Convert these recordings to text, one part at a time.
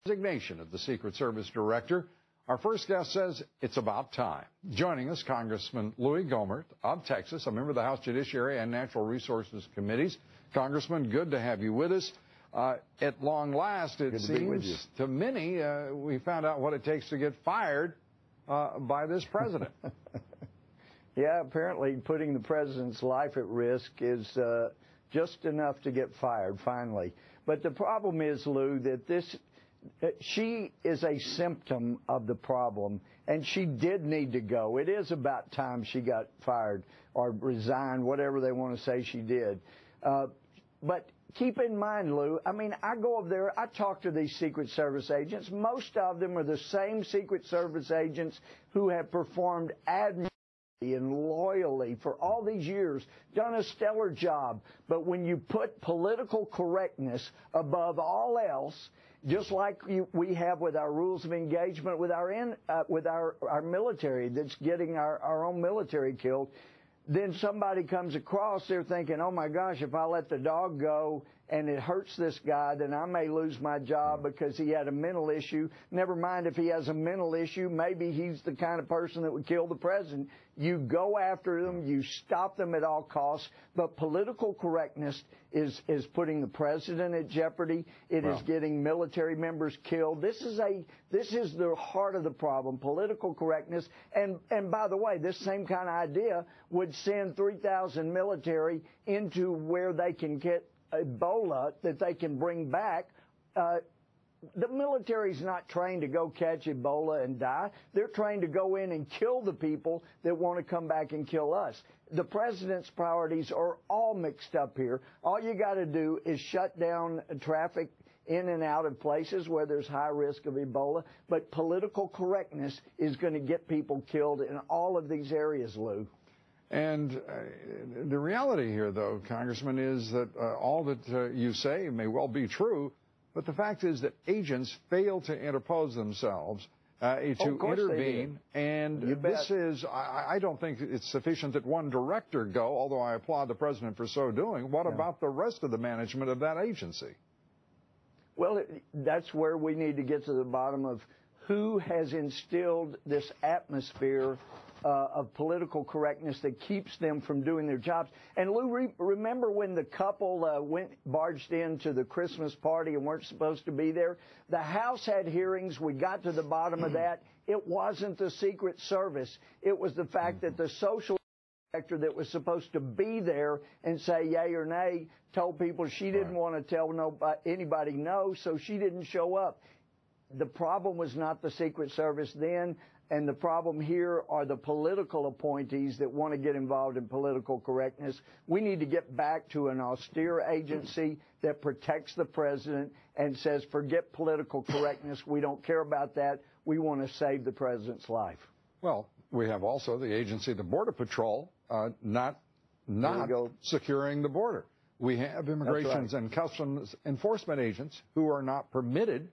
Resignation of the Secret Service director. Our first guest says it's about time. Joining us, Congressman Louie Gohmert of Texas, a member of the House Judiciary and Natural Resources Committees. Congressman, good to have you with us. At long last, it seems to many, we found out what it takes to get fired by this president. Yeah, apparently putting the president's life at risk is just enough to get fired, finally. But the problem is, Lou, that she is a symptom of the problem, and she did need to go. It is about time she got fired or resigned, whatever they want to say she did. But keep in mind, Lou, I mean, I go over there, I talk to these Secret Service agents. Most of them are the same Secret Service agents who have performed admirably and loyally for all these years, done a stellar job. But when you put political correctness above all else, just like we have with our rules of engagement with our military that's getting our own military killed, then somebody comes across, they're thinking, oh my gosh, if I let the dog go and it hurts this guy, then I may lose my job because he had a mental issue. Never mind if he has a mental issue, maybe he's the kind of person that would kill the president. You go after them, you stop them at all costs, but political correctness is putting the president at jeopardy. It is getting military members killed. This is the heart of the problem, political correctness. And by the way, this same kind of idea would send 3,000 military into where they can get Ebola that they can bring back. The military's not trained to go catch Ebola and die. They're trained to go in and kill the people that want to come back and kill us. The president's priorities are all mixed up here. All you got to do is shut down traffic in and out of places where there's high risk of Ebola. But political correctness is going to get people killed in all of these areas, Lou. And the reality here, though, Congressman, is that all that you say may well be true, but the fact is that agents fail to interpose themselves, to intervene. And this is, I don't think it's sufficient that one director go, although I applaud the president for so doing. What about the rest of the management of that agency? Well, that's where we need to get to the bottom of who has instilled this atmosphere of political correctness that keeps them from doing their jobs. And Lou, remember when the couple barged into the Christmas party and weren't supposed to be there? The House had hearings. We got to the bottom of that. It wasn't the Secret Service. It was the fact that the social director that was supposed to be there and say yay or nay told people she didn't want to tell anybody no, so she didn't show up. The problem was not the Secret Service then, and the problem here are the political appointees that want to get involved in political correctness. We need to get back to an austere agency that protects the president and says, forget political correctness. We don't care about that. We want to save the president's life. Well, we have also the agency, the Border Patrol, not securing the border. We have Immigration and Customs Enforcement agents who are not permitted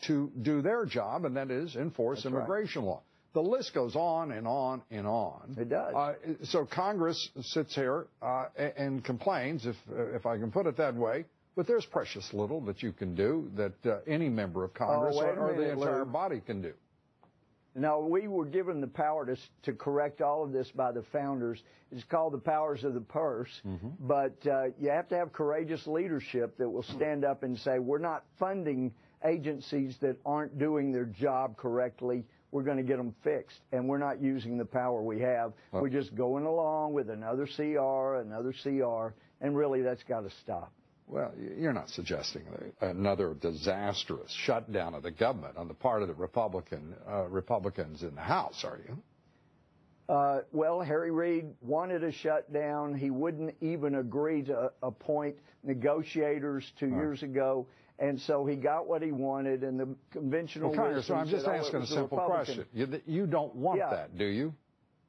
to do their job, and that is enforce immigration law. The list goes on and on and on. It does. So Congress sits here and complains, if I can put it that way, but there's precious little that you can do that any member of Congress or the entire body can do. No, we were given the power to correct all of this by the founders. It's called the powers of the purse. But you have to have courageous leadership that will stand up and say, we're not funding agencies that aren't doing their job correctly. We're going to get them fixed, and we're not using the power we have. We're just going along with another CR, and really that's got to stop. Well, you're not suggesting another disastrous shutdown of the government on the part of the Republicans in the House, are you? Well, Harry Reid wanted a shutdown. He wouldn't even agree to appoint negotiators 2 years ago. And so he got what he wanted, and the conventional wisdom. I'm just asking a simple question. You don't want that, do you?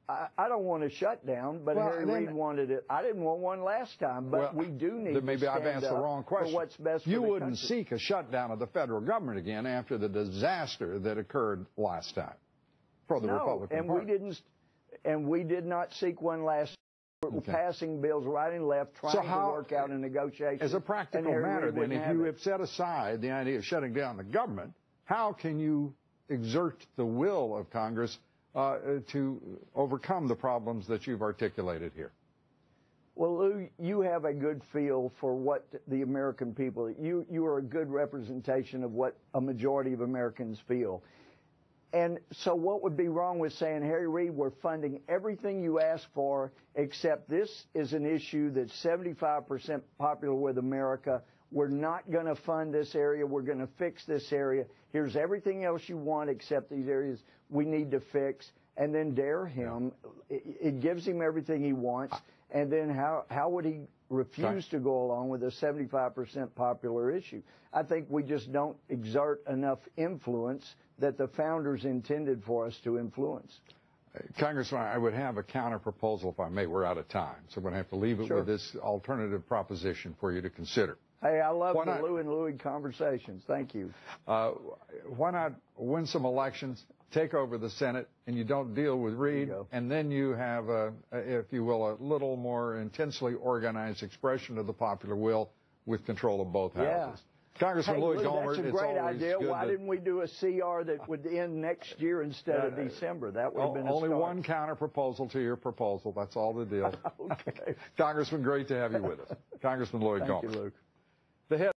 I don't want a shutdown, but Harry Reid wanted it. I didn't want one last time, but we do need to stand I've asked the wrong question. For what's best for you the wouldn't country. seek a shutdown of the federal government again after the disaster that occurred last time for the Republican Party. And we did not seek one last Okay. Passing bills right and left, trying to work out a negotiation. As a practical matter, then, if you have set aside the idea of shutting down the government, how can you exert the will of Congress to overcome the problems that you've articulated here? Well, Lou, you have a good feel for what the American people, you are a good representation of what a majority of Americans feel. And so what would be wrong with saying, Harry Reid, we're funding everything you asked for, except this is an issue that's 75% popular with America. We're not going to fund this area. We're going to fix this area. Here's everything else you want except these areas we need to fix. And then dare him. It gives him everything he wants. And then how would he refuse to go along with a 75% popular issue? I think we just don't exert enough influence that the founders intended for us to influence. Congressman, I would have a counter proposal, if I may. We're out of time, so I'm going to have to leave it with this alternative proposition for you to consider. Hey, I love the Lou and Louie conversations. Thank you. Why not win some elections, take over the Senate, and you don't deal with Reid, and then you have, if you will, a little more intensely organized expression of the popular will with control of both houses. Congressman Louie Gohmert, that's a great idea. Why didn't we do a CR that would end next year instead of December? That would have been only one counter proposal to your proposal. That's all the deal. Okay. Congressman, great to have you with us. Congressman Louie Gohmert. Thank you, Luke. The head